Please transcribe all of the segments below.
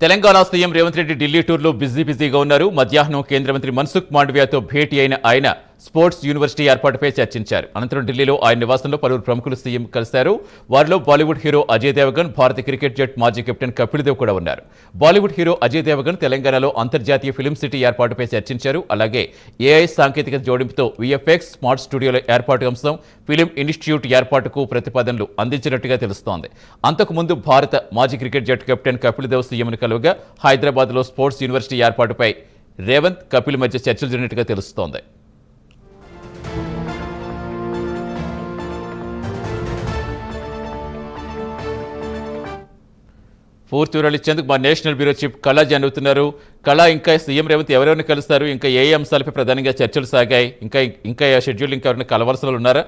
Telangana CM Revanth Reddy Delhi టూర్లో బిజీగా ఉన్నారు. మధ్యాహ్నం కేంద్ర మంత్రి మన్సుఖ్ మాండవ్యతో భేటీ అయిన ఆయన స్పోర్ట్స్ యూనివర్సిటీ ఏర్పాటుపై చర్చించారు. అనంతరం ఢిల్లీలో ఆయన నివాసంలో పలువురు ప్రముఖులు సీఎం కలిశారు. వారిలో బాలీవుడ్ హీరో అజయ్ దేవగన్, భారత క్రికెట్ జట్టు మాజీ కెప్టెన్ కపిల్ దేవ్ కూడా ఉన్నారు. బాలీవుడ్ హీరో అజయ్ దేవగన్ తెలంగాణలో అంతర్జాతీయ ఫిల్మ్ సిటీ ఏర్పాటుపై చర్చించారు. అలాగే ఏఐ సాంకేతిక జోడింపుతో విఎఫ్ఎక్స్ స్మార్ట్ స్టూడియోల ఏర్పాటు అంశం, ఫిలిం ఇన్స్టిట్యూట్ ఏర్పాటుకు ప్రతిపాదనలు అందించినట్టుగా తెలుస్తోంది. అంతకుముందు భారత మాజీ క్రికెట్ జట్టు కెప్టెన్ కపిల్ దేవ్ సీఎంను కలువగా హైదరాబాద్లో స్పోర్ట్స్ యూనివర్సిటీ ఏర్పాటుపై రేవంత్, కపిల్ మధ్య చర్చలు జరిగినట్టుగా తెలుస్తోంది. పూర్తి వివరాలు ఇచ్చేందుకు మా నేషనల్ బ్యూరో చీఫ్ కళా జరుగుతున్నారు. కళా, ఇంకా సీఎం రేవంత్ ఎవరెవరిని కలుస్తారు, ఇంకా ఏ అంశాలపై ప్రధానంగా చర్చలు సాగాయి, ఇంకా షెడ్యూల్ ఇంకా ఎవరైనా కలవలసిన ఉన్నారా?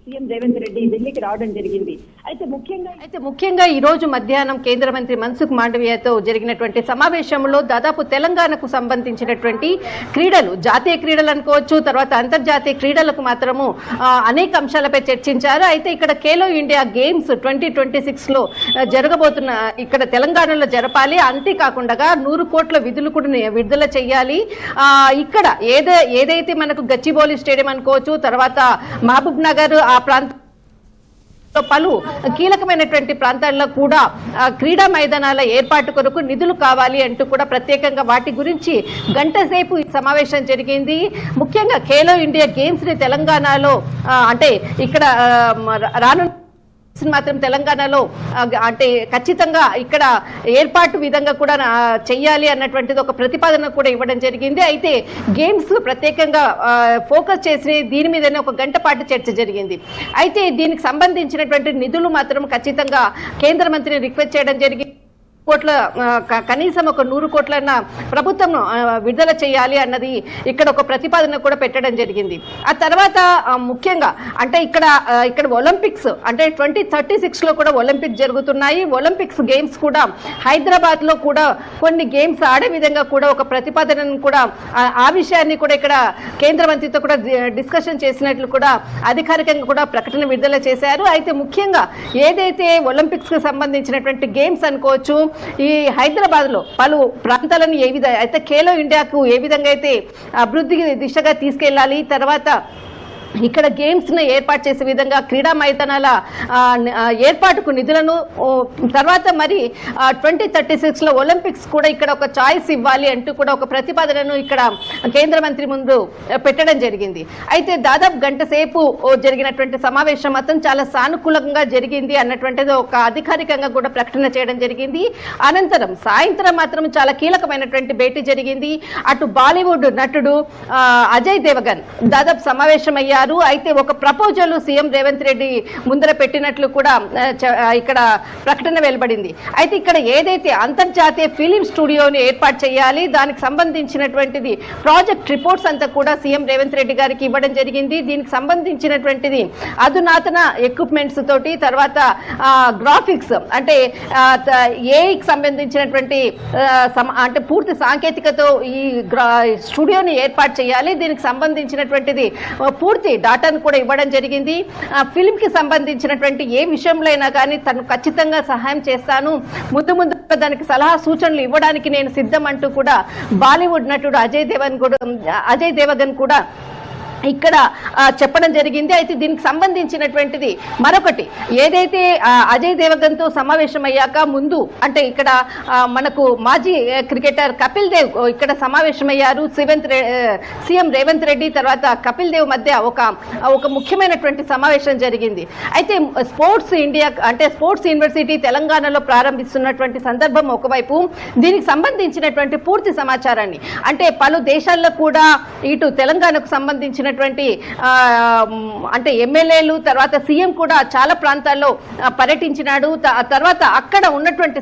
సీఎం రేవంత్ రెడ్డి ఢిల్లీకి రావడం జరిగింది. అయితే ముఖ్యంగా ఈ రోజు మధ్యాహ్నం కేంద్ర మంత్రి మన్సుఖ్ మాండవ్యతో జరిగినటువంటి సమావేశంలో దాదాపు తెలంగాణకు సంబంధించినటువంటి క్రీడలు, జాతీయ క్రీడలు అనుకోవచ్చు, తర్వాత అంతర్జాతీయ క్రీడలకు మాత్రము అనేక అంశాలపై చర్చించారు. అయితే ఇక్కడ ఖేలో ఇండియా గేమ్స్ 2026లో జరగబోతున్న ఇక్కడ తెలంగాణలో జరపాలి. అంతేకాకుండా 100 కోట్ల విధులు కూడా విడుదల చేయాలి. ఇక్కడ ఏదైతే మనకు గచ్చిబౌలి స్టేడియం అనుకోవచ్చు, తర్వాత మహబూబ్ నగర్ ఆ ప్రాంతం పలు కీలకమైనటువంటి ప్రాంతాల్లో కూడా క్రీడా మైదానాల ఏర్పాటు కొరకు నిధులు కావాలి అంటూ కూడా ప్రత్యేకంగా వాటి గురించి గంట సేపు ఈ సమావేశం జరిగింది. ముఖ్యంగా ఖేలో ఇండియా గేమ్స్ ని తెలంగాణలో అంటే ఇక్కడ రాను మాత్రం తెలంగాణలో అంటే ఖచ్చితంగా ఇక్కడ ఏర్పాటు విధంగా కూడా చెయ్యాలి అన్నటువంటిది ఒక ప్రతిపాదన కూడా ఇవ్వడం జరిగింది. అయితే గేమ్స్ కోప్రత్యేకంగా ఫోకస్ చేసి దీని మీదనే ఒక గంట పాటు చర్చ జరిగింది. అయితే దీనికి సంబంధించినటువంటి నిధులు మాత్రం ఖచ్చితంగా కేంద్ర మంత్రిని రిక్వెస్ట్ చేయడం జరిగింది. కోట్ల కనీసం ఒక 100 కోట్లన్న ప్రభుత్వం విడుదల చేయాలి అన్నది ఇక్కడ ఒక ప్రతిపాదన కూడా పెట్టడం జరిగింది. ఆ తర్వాత ముఖ్యంగా అంటే ఇక్కడ ఒలింపిక్స్ అంటే 2036లో కూడా ఒలింపిక్స్ జరుగుతున్నాయి. ఒలింపిక్స్ గేమ్స్ కూడా హైదరాబాద్ లో కూడా కొన్ని గేమ్స్ ఆడే విధంగా కూడా ఒక ప్రతిపాదనను కూడా ఆ విషయాన్ని కూడా ఇక్కడ కేంద్ర మంత్రితో కూడా డిస్కషన్ చేసినట్లు కూడా అధికారికంగా కూడా ప్రకటన విడుదల చేశారు. అయితే ముఖ్యంగా ఏదైతే ఒలింపిక్స్ కి సంబంధించినటువంటి గేమ్స్ అనుకోవచ్చు, ఈ హైదరాబాద్ లో పలు ప్రాంతాలను ఏ విధంగా అయితే ఖేలో ఇండియాకు ఏ విధంగా అయితే అభివృద్ధి దిశగా తీసుకెళ్లాలి, తర్వాత ఇక్కడ గేమ్స్ ను ఏర్పాటు చేసే విధంగా క్రీడా మైదానాల ఏర్పాటుకు నిధులను, తర్వాత మరి 2036లో ఒలింపిక్స్ కూడా ఇక్కడ ఒక చాయిస్ ఇవ్వాలి అంటూ కూడా ఒక ప్రతిపాదనను ఇక్కడ కేంద్ర మంత్రి ముందు పెట్టడం జరిగింది. అయితే దాదాపు గంట సేపు జరిగినటువంటి సమావేశం మాత్రం చాలా సానుకూలంగా జరిగింది అన్నటువంటిది ఒక అధికారికంగా కూడా ప్రకటన చేయడం జరిగింది. అనంతరం సాయంత్రం మాత్రం చాలా కీలకమైనటువంటి భేటీ జరిగింది. అటు బాలీవుడ్ నటుడు అజయ్ దేవగన్ దాదాపు సమావేశమయ్యారు. అయితే ఒక ప్రపోజల్ సీఎం రేవంత్ రెడ్డి ముందర పెట్టినట్లు కూడా ఇక్కడ ప్రకటన వెలువడింది. అయితే ఇక్కడ ఏదైతే అంతర్జాతీయ ఫిలిం స్టూడియోని ఏర్పాటు చేయాలి, దానికి సంబంధించినటువంటిది ప్రాజెక్ట్ రిపోర్ట్స్ అంతా కూడా సీఎం రేవంత్ రెడ్డి గారికి ఇవ్వడం జరిగింది. దీనికి సంబంధించినటువంటిది అధునాతన ఎక్విప్మెంట్స్ తోటి, తర్వాత గ్రాఫిక్స్ అంటే ఏఐకి సంబంధించినటువంటి అంటే పూర్తి సాంకేతికతో ఈ స్టూడియోని ఏర్పాటు చేయాలి. దీనికి సంబంధించినటువంటిది పూర్తి డాటాను కూడా ఇవ్వడం జరిగింది. ఫిల్మ్ కి సంబంధించినటువంటి ఏ విషయంలో అయినా కానీ తను ఖచ్చితంగా సహాయం చేస్తాను, ముందు దానికి సలహా సూచనలు ఇవ్వడానికి నేను సిద్ధం అంటూ కూడా బాలీవుడ్ నటుడు అజయ్ దేవగన్ కూడా ఇక్కడ చెప్పడం జరిగింది. అయితే దీనికి సంబంధించినటువంటిది మరొకటి ఏదైతే అజయ్ దేవగన్ తో సమావేశమయ్యాక ముందు అంటే ఇక్కడ మనకు మాజీ క్రికెటర్ కపిల్ దేవ్ ఇక్కడ సమావేశమయ్యారు. సీఎం రేవంత్ రెడ్డి తర్వాత కపిల్ దేవ్ మధ్య ఒక ముఖ్యమైనటువంటి సమావేశం జరిగింది. అయితే స్పోర్ట్స్ ఇండియా అంటే స్పోర్ట్స్ యూనివర్సిటీ తెలంగాణలో ప్రారంభిస్తున్నటువంటి సందర్భం ఒకవైపు, దీనికి సంబంధించినటువంటి పూర్తి సమాచారాన్ని అంటే పలు దేశాల్లో కూడా ఇటు తెలంగాణకు సంబంధించిన అంటే ఎమ్మెల్యేలు తర్వాత సీఎం కూడా చాలా ప్రాంతాల్లో పర్యటించినాడు. తర్వాత అక్కడ ఉన్నటువంటి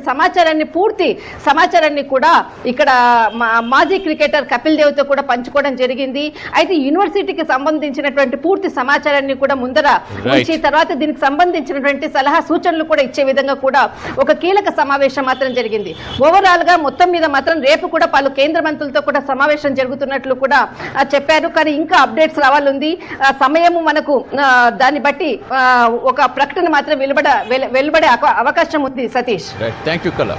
పూర్తి సమాచారాన్ని కూడా ఇక్కడ మాజీ క్రికెటర్ కపిల్ దేవ్ తో కూడా పంచుకోవడం జరిగింది. అయితే యూనివర్సిటీకి సంబంధించినటువంటి పూర్తి సమాచారాన్ని కూడా ముందర ఉంచి తర్వాత దీనికి సంబంధించినటువంటి సలహా సూచనలు కూడా ఇచ్చే విధంగా కూడా ఒక కీలక సమావేశం మాత్రం జరిగింది. ఓవరాల్ గా మొత్తం మీద మాత్రం రేపు కూడా పలు కేంద్ర మంత్రులతో కూడా సమావేశం జరుగుతున్నట్లు కూడా చెప్పారు. కానీ ఇంకా అప్డేట్స్ రావాలంది. సమయము మనకు దాన్ని బట్టి ఒక ప్రకటన మాత్రం వెలువడే అవకాశం ఉంది. సతీష్, థ్యాంక్ యూ కళ.